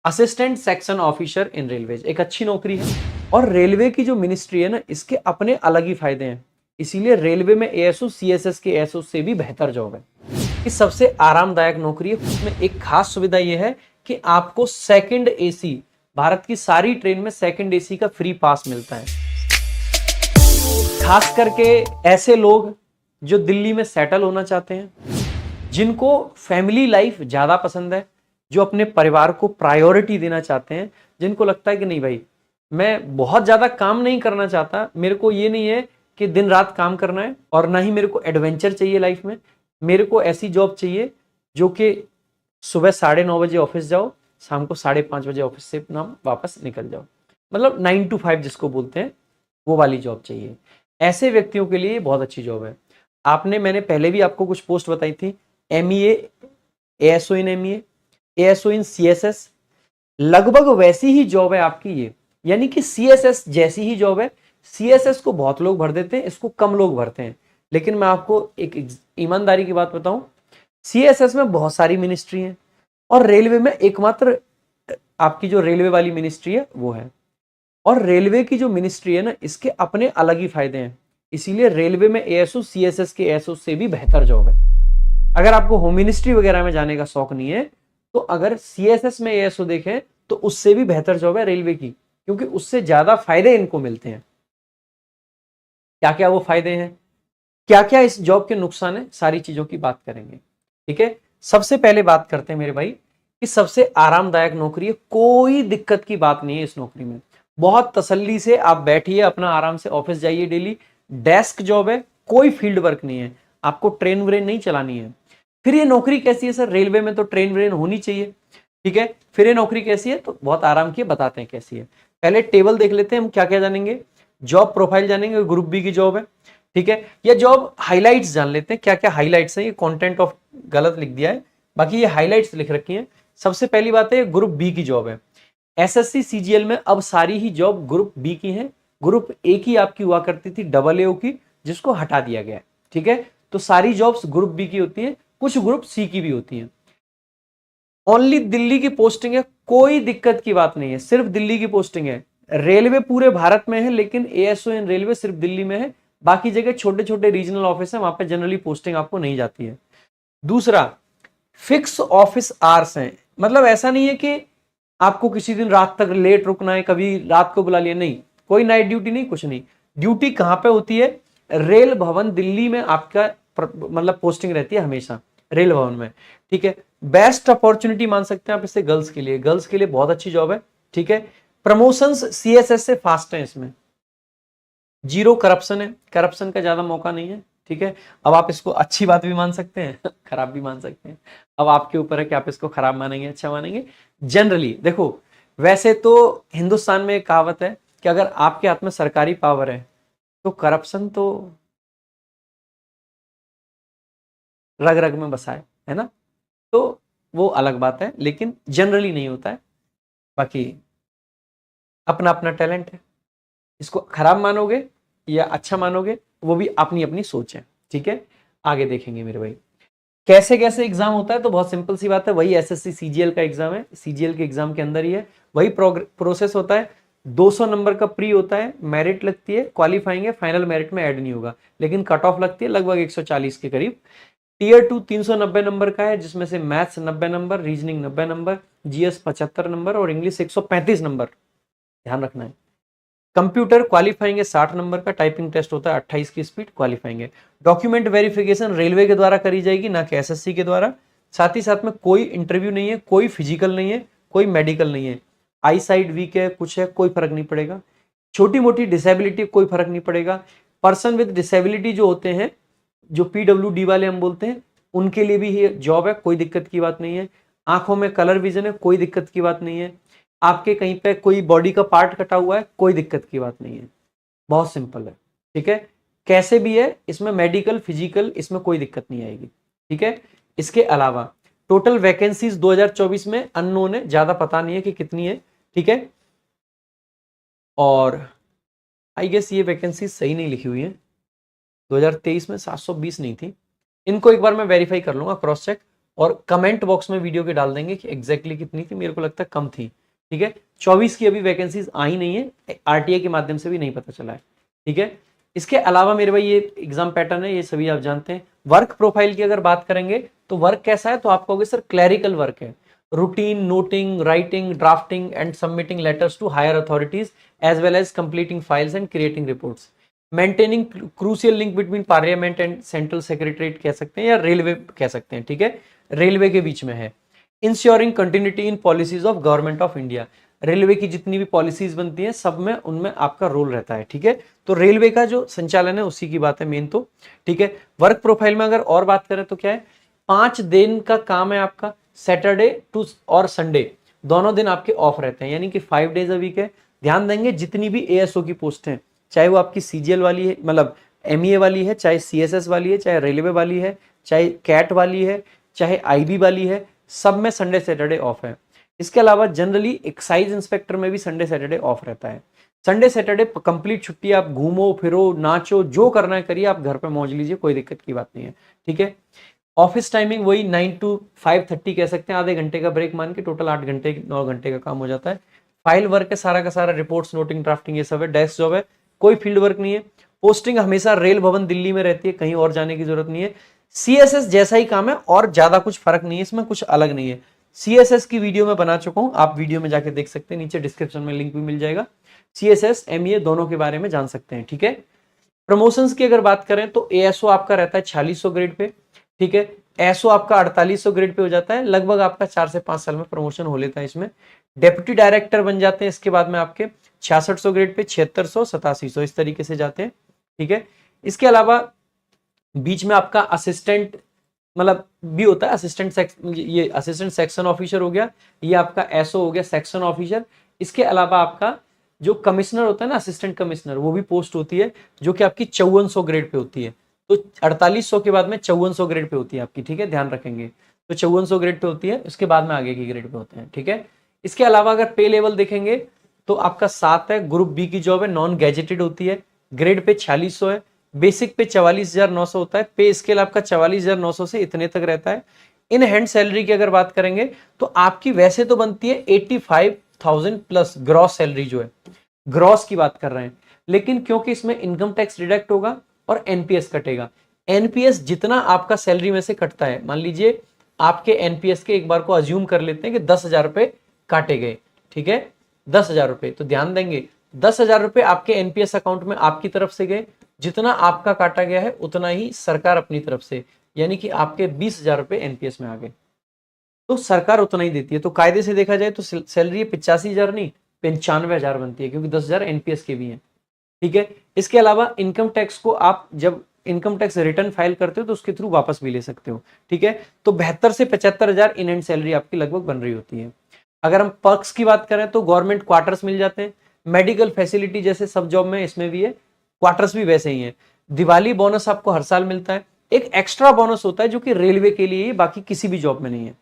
Assistant section officer in railways एक अच्छी नौकरी है। और रेलवे की जो मिनिस्ट्री है ना, इसके अपने अलग ही फायदे हैं। इसीलिए रेलवे में एएसओ सीएसएस के एएसओ से भी बेहतर जॉब है। ये सबसे आरामदायक नौकरी है। उसमें एक खास सुविधा यह है कि आपको सेकंड एसी, भारत की सारी ट्रेन में सेकंड एसी का फ्री पास मिलता है। खास करके ऐसे लोग जो दिल्ली में सेटल होना चाहते हैं, जिनको फैमिली लाइफ ज्यादा पसंद है, जो अपने परिवार को प्रायोरिटी देना चाहते हैं, जिनको लगता है कि नहीं भाई, मैं बहुत ज्यादा काम नहीं करना चाहता, मेरे को ये नहीं है कि दिन रात काम करना है, और ना ही मेरे को एडवेंचर चाहिए लाइफ में। मेरे को ऐसी जॉब चाहिए जो कि सुबह 9:30 बजे ऑफिस जाओ, शाम को 5:30 बजे ऑफिस से ना वापस निकल जाओ, मतलब 9 to 5 जिसको बोलते हैं, वो वाली जॉब चाहिए। ऐसे व्यक्तियों के लिए बहुत अच्छी जॉब है। मैंने पहले भी आपको कुछ पोस्ट बताई थी, एमईए, एएसओ इन एमईए, एएसओ इन सीएसएस, लगभग वैसी ही जॉब है आपकी ये, यानी कि सीएसएस जैसी ही जॉब है। सीएसएस को बहुत लोग भर देते हैं, इसको कम लोग भरते हैं। लेकिन मैं आपको एक ईमानदारी की बात बताऊं, सीएसएस में बहुत सारी मिनिस्ट्री है, और रेलवे में एकमात्र आपकी जो रेलवे वाली मिनिस्ट्री है वो है। और रेलवे की जो मिनिस्ट्री है ना, इसके अपने अलग ही फायदे हैं। इसीलिए रेलवे में एएसओ सीएसएस के एएसओ से भी बेहतर जॉब है। अगर आपको होम मिनिस्ट्री वगैरह में जाने का शौक नहीं है, तो अगर सीएसएस में एएसओ देखें तो उससे भी बेहतर जॉब है रेलवे की, क्योंकि उससे ज्यादा फायदे इनको मिलते हैं। क्या क्या वो फायदे हैं, क्या क्या इस जॉब के नुकसान है, सारी चीजों की बात करेंगे। ठीक है, सबसे पहले बात करते हैं मेरे भाई कि सबसे आरामदायक नौकरी है। कोई दिक्कत की बात नहीं है इस नौकरी में। बहुत तसल्ली से आप बैठिए, अपना आराम से ऑफिस जाइए डेली। डेस्क जॉब है, कोई फील्ड वर्क नहीं है, आपको ट्रेन व्रेन नहीं चलानी है। फिर ये नौकरी कैसी है सर? रेलवे में तो ट्रेन व्रेन होनी चाहिए। ठीक है, फिर ये नौकरी कैसी है? तो बहुत आराम की बताते हैं कैसी है। पहले टेबल देख लेते हैं हम, क्या क्या जानेंगे। जॉब प्रोफाइल जानेंगे, ग्रुप बी की जॉब है। ठीक है, या जॉब हाइलाइट्स जान लेते हैं, क्या क्या हाइलाइट्स हैं। ये कंटेंट ऑफ गलत लिख दिया है, बाकी ये हाइलाइट्स लिख रखी हैं। सबसे पहली बात है, ग्रुप बी की जॉब है। एसएससी सीजीएल में अब सारी ही जॉब ग्रुप बी की हैं। ग्रुप ए की आपकी हुआ करती थी, डबल ए की, जिसको हटा दिया गया है। ठीक है, तो सारी जॉब्स ग्रुप बी की होती हैं, कुछ ग्रुप सी की भी होती हैं। ओनली दिल्ली की पोस्टिंग है, कोई दिक्कत की बात नहीं है, सिर्फ दिल्ली की पोस्टिंग है। रेलवे पूरे भारत में है, लेकिन एएसओ इन रेलवे सिर्फ दिल्ली में है। बाकी जगह छोटे छोटे रीजनल ऑफिस है, वहां पे जनरली पोस्टिंग आपको नहीं जाती है। दूसरा, फिक्स ऑफिस आवर्स हैं, मतलब ऐसा नहीं है कि आपको किसी दिन रात तक लेट रुकना है, कभी रात को बुला लिया, नहीं, कोई नाइट ड्यूटी नहीं, कुछ नहीं। ड्यूटी कहां पे होती है? रेल भवन दिल्ली में आपका मतलब पोस्टिंग रहती है हमेशा, रेल भवन में। ठीक है, बेस्ट अपॉर्चुनिटी मान सकते हैं आप इसे गर्ल्स के लिए, गर्ल्स के लिए बहुत अच्छी जॉब है। ठीक है, प्रमोशंस सीएसएस से फास्ट है, इसमें जीरो करप्शन है, करप्शन का ज्यादा मौका नहीं है। ठीक है, अब आप इसको अच्छी बात भी मान सकते हैं खराब भी मान सकते हैं, अब आपके ऊपर है कि आप इसको खराब मानेंगे अच्छा मानेंगे। जनरली देखो, वैसे तो हिंदुस्तान में एक कहावत है कि अगर आपके हाथ में सरकारी पावर है तो करप्शन तो रग रग में बसा है ना, तो वो अलग बात है, लेकिन जनरली नहीं होता है। बाकी अपना अपना टैलेंट है, इसको खराब मानोगे या अच्छा मानोगे वो भी अपनी अपनी सोच है। ठीक है, आगे देखेंगे मेरे भाई कैसे कैसे एग्जाम होता है। तो बहुत सिंपल सी बात है, वही एसएससी सीजीएल का एग्जाम है, सीजीएल के एग्जाम के अंदर ही है, वही प्रोसेस होता है। 200 नंबर का प्री होता है, मेरिट लगती है, क्वालिफाइंग है, फाइनल मेरिट में ऐड नहीं होगा, लेकिन कट ऑफ लगती है लगभग 140 के करीब। टीयर 2 390 नंबर का है, जिसमें से maths 90 number, reasoning 90 number, GS 75 number और इंग्लिश 135 नंबर, ध्यान रखना है। कंप्यूटर क्वालिफाइंग है 60 नंबर का, टाइपिंग टेस्ट होता है 28 की स्पीड, क्वालिफाइंग है। डॉक्यूमेंट वेरिफिकेशन रेलवे के द्वारा करी जाएगी, ना कि एसएससी के द्वारा। साथ ही साथ में कोई इंटरव्यू नहीं है, कोई फिजिकल नहीं है, कोई मेडिकल नहीं है। आई साइड वीक है, कुछ है, कोई फर्क नहीं पड़ेगा। छोटी मोटी डिसेबिलिटी, कोई फर्क नहीं पड़ेगा। पर्सन विद डिसेबिलिटी जो होते हैं, जो पीडब्ल्यूडी वाले हम बोलते हैं, उनके लिए भी ये जॉब है, कोई दिक्कत की बात नहीं है। आंखों में कलर विजन है, कोई दिक्कत की बात नहीं है। आपके कहीं पे कोई बॉडी का पार्ट कटा हुआ है, कोई दिक्कत की बात नहीं है, बहुत सिंपल है। ठीक है, कैसे भी है, इसमें मेडिकल फिजिकल इसमें कोई दिक्कत नहीं आएगी। ठीक है, इसके अलावा टोटल वैकेंसीज 2024 में अननोन है, ज्यादा पता नहीं है कि कितनी है। ठीक है, और आई गेस ये वैकेंसी सही नहीं लिखी हुई है, 2023 में 720 नहीं थी। इनको एक बार मैं वेरीफाई कर लूंगा, क्रॉस चेक। और कमेंट बॉक्स में वीडियो के डाल देंगे कि एग्जैक्टली कितनी थी। मेरे को लगता है कम थी, ठीक है। 24 की अभी वैकेंसीज आई नहीं है, आरटीआई के माध्यम से भी नहीं पता चला है, ठीक है। इसके अलावा मेरे भाई ये एग्जाम पैटर्न है, ये सभी आप जानते हैं। वर्क प्रोफाइल की अगर बात करेंगे तो वर्क कैसा है, तो आप कहोगे सर क्लैरिकल वर्क है, routine noting, writing, drafting and submitting letters to higher authorities as well as completing files and creating reports, maintaining crucial link between parliament and central secretariat कह सकते हैं या रेलवे कह सकते हैं, ठीक है, रेलवे के बीच में है। Ensuring continuity in policies of government of India, railway की जितनी भी पॉलिसीज बनती हैं सब में उनमें आपका रोल रहता है, ठीक है। तो रेलवे का जो संचालन है उसी की बात है मेन तो, ठीक है। वर्क प्रोफाइल में अगर और बात करें तो क्या है, 5 दिन का काम है आपका, सैटरडे टू और संडे दोनों दिन आपके ऑफ रहते हैं, यानी कि 5 डेज अ वीक है। ध्यान देंगे जितनी भी एएसओ की पोस्ट हैं, चाहे वो आपकी सीजीएल वाली है, मतलब एमईए वाली है, चाहे सीएसएस वाली है, चाहे रेलवे वाली है, चाहे कैट वाली है, चाहे आईबी वाली है, सब में संडे सैटरडे ऑफ है। इसके अलावा जनरली एक्साइज इंस्पेक्टर में भी संडे सैटरडे ऑफ रहता है। संडे सैटरडे कंप्लीट छुट्टी, आप घूमो फिरो नाचो जो करना है करिए, आप घर पे मौज लीजिए, कोई दिक्कत की बात नहीं है, ठीक है। ऑफिस टाइमिंग वही 9 to 5:30 कह सकते हैं, आधे घंटे का ब्रेक मान के टोटल 8 घंटे 9 घंटे का काम हो जाता है। फाइल वर्क है सारा का सारा, रिपोर्ट्स नोटिंग ड्राफ्टिंग ये सब है, डेस्क जॉब है, कोई फील्ड वर्क नहीं है। पोस्टिंग हमेशा रेल भवन दिल्ली में रहती है, कहीं और जाने की जरूरत नहीं है। सीएसएस जैसा ही काम है और ज्यादा कुछ फर्क नहीं है, इसमें कुछ अलग नहीं है। सीएसएस की वीडियो में बना चुका हूं, आप वीडियो में जाके देख सकते हैं, नीचे डिस्क्रिप्शन में लिंक भी मिल जाएगा। सीएसएस एमईए दोनों के बारे में जान सकते हैं, ठीक है। प्रमोशंस की अगर बात करें तो एएसओ आपका रहता है 4600 ग्रेड पे, ठीक है। एसओ आपका 4800 ग्रेड पे हो जाता है, लगभग आपका 4 से 5 साल में प्रमोशन हो लेता है इसमें। डेप्यूटी डायरेक्टर बन जाते हैं इसके बाद में आपके 6600 ग्रेड पे, 7600, 8700 इस तरीके से जाते हैं, ठीक है। इसके अलावा बीच में आपका असिस्टेंट मतलब भी होता है, ये असिस्टेंट सेक्शन ऑफिसर हो गया, ये आपका एसओ हो गया सेक्शन ऑफिसर। इसके अलावा आपका जो कमिश्नर होता है ना, असिस्टेंट कमिश्नर, वो भी पोस्ट होती है जो कि आपकी 5400 ग्रेड पे होती है। तो 4800 के बाद में 5400 ग्रेड पे होती है आपकी, ठीक है, ध्यान रखेंगे। तो 5400 ग्रेड पे होती है, उसके बाद में आगे की ग्रेड पे होते हैं, ठीक है। इसके अलावा अगर पे लेवल देखेंगे तो आपका 7 है, ग्रुप बी की जॉब है, नॉन गैजेटेड होती है, ग्रेड पे 4600 है, बेसिक पे 44,900 होता है, पे स्केल आपका 44,900 से इतने तक रहता है। इन हैंड सैलरी की अगर बात करेंगे तो आपकी वैसे तो बनती है 85,000 प्लस ग्रॉस सैलरी जो है, ग्रॉस की बात कर रहे हैं, लेकिन क्योंकि इसमें इनकम टैक्स डिडक्ट होगा और एनपीएस कटेगा, एनपीएस जितना आपका सैलरी में से कटता है, मान लीजिए आपके एनपीएस के एक बार को अज्यूम कर लेते हैं कि 10,000 रुपए काटे गए, ठीक है, 10,000 रुपए, तो ध्यान देंगे 10,000 रुपए आपके एनपीएस अकाउंट में आपकी तरफ से गए, जितना आपका काटा गया है उतना ही सरकार अपनी तरफ से, यानी कि आपके 20,000 रुपए एनपीएस में आ गए, तो सरकार उतना ही देती है। तो कायदे से देखा जाए तो सैलरी 85,000 नहीं 95,000 बनती है, क्योंकि 10,000 एनपीएस के भी हैं, ठीक है। इसके अलावा इनकम टैक्स को आप जब इनकम टैक्स रिटर्न फाइल करते हो तो उसके थ्रू वापस भी ले सकते हो, ठीक है। तो 72 से 75,000 इन एंड सैलरी आपकी लगभग बन रही होती है। अगर हम पर्क्स की बात करें तो गवर्नमेंट क्वार्टर्स मिल जाते हैं, मेडिकल फैसिलिटी जैसे सब जॉब में इसमें भी है, क्वार्टर्स भी वैसे ही है। दिवाली बोनस आपको हर साल मिलता है, एक एक्स्ट्रा बोनस होता है जो कि रेलवे के लिए, बाकी किसी भी जॉब में नहीं है,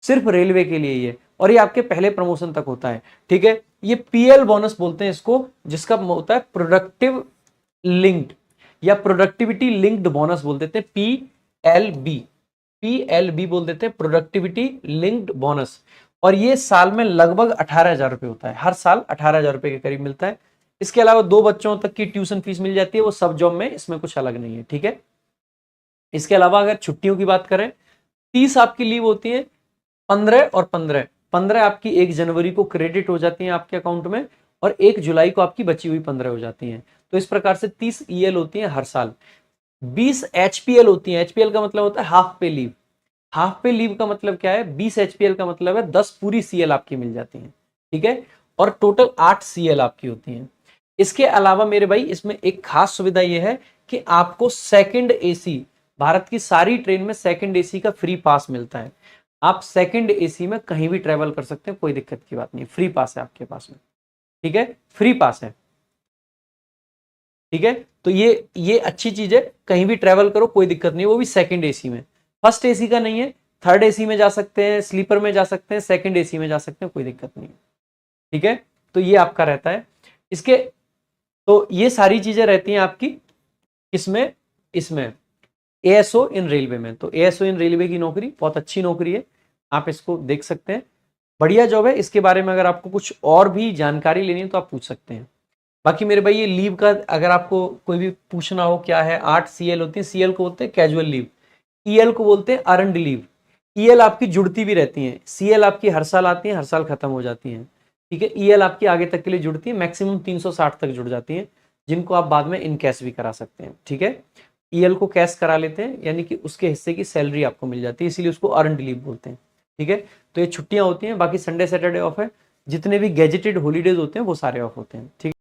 सिर्फ रेलवे के लिए ही है, और ये आपके पहले प्रमोशन तक होता है, ठीक है। ये पीएल बोनस बोलते हैं इसको, जिसका होता है प्रोडक्टिव लिंक्ड या प्रोडक्टिविटी लिंक्ड बोनस बोल देते हैं, पीएलबी बोल देते हैं, प्रोडक्टिविटी लिंक्ड बोनस। और ये साल में लगभग 18,000 रुपए होता है, हर साल 18,000 रुपए के करीब मिलता है। इसके अलावा 2 बच्चों तक की ट्यूशन फीस मिल जाती है, वो सब जॉब में, इसमें कुछ अलग नहीं है, ठीक है। इसके अलावा अगर छुट्टियों की बात करें, 30 आपकी लीव होती है, 15 और 15 आपकी 1 जनवरी को क्रेडिट हो जाती है आपके अकाउंट में, और 1 जुलाई को आपकी बची हुई 15 हो जाती हैं। तो इस प्रकार से 30 ईएल होती हैं हर साल। 20 एचपीएल होती हैं, एचपीएल का मतलब होता है हाफ पे लीव। हाफ पे लीव का मतलब क्या है, 20 एचपीएल का मतलब है 10 पूरी सीएल आपकी मिल जाती हैं, ठीक है, और टोटल 8 सीएल आपकी होती हैं। इसके अलावा मेरे भाई इसमें एक खास सुविधा यह है कि आपको सेकंड एसी, भारत की सारी ट्रेन में सेकंड एसी का फ्री पास मिलता है। आप सेकंड एसी में कहीं भी ट्रेवल कर सकते हैं, कोई दिक्कत की बात नहीं, फ्री पास है आपके पास में, ठीक है, फ्री पास है, ठीक है। तो ये अच्छी चीज है, कहीं भी ट्रेवल करो कोई दिक्कत नहीं, वो भी सेकंड एसी में। फर्स्ट एसी का नहीं है, थर्ड एसी में जा सकते हैं, स्लीपर में जा सकते हैं, सेकंड एसी में जा सकते हैं, कोई दिक्कत नहीं है, ठीक है। तो ये आपका रहता है। इसके तो ये सारी चीजें रहती हैं आपकी इसमें एएसओ इन रेलवे में। तो एएसओ इन रेलवे की नौकरी बहुत अच्छी नौकरी है, आप इसको देख सकते हैं, बढ़िया जॉब है। इसके बारे में अगर आपको कुछ और भी जानकारी लेनी है तो आप पूछ सकते हैं। बाकी मेरे भाई ये लीव का अगर आपको कोई भी पूछना हो क्या है, 8 सीएल होती है। सीएल को बोलते हैं कैजुअल लीव, ईएल को बोलते हैं अर्नड लीव। ईएल आपकी जुड़ती भी रहती हैं, सीएल आपकी हर साल आती हैं, हर साल खत्म हो जाती हैं, ठीक है। ईएल आपकी आगे तक के लिए जुड़ती है, मैक्सिमम 360 तक जुड़ जाती हैं, जिनको आप बाद में इन कैश भी करा सकते हैं, ठीक है। ईएल को कैश करा लेते हैं, यानी कि उसके हिस्से की सैलरी आपको मिल जाती है, इसीलिए उसको अर्नड लीव बोलते हैं, ठीक है। तो ये छुट्टियां होती हैं, बाकी संडे सैटरडे ऑफ है, जितने भी गैजेटेड हॉलीडेज होते हैं वो सारे ऑफ होते हैं, ठीक है।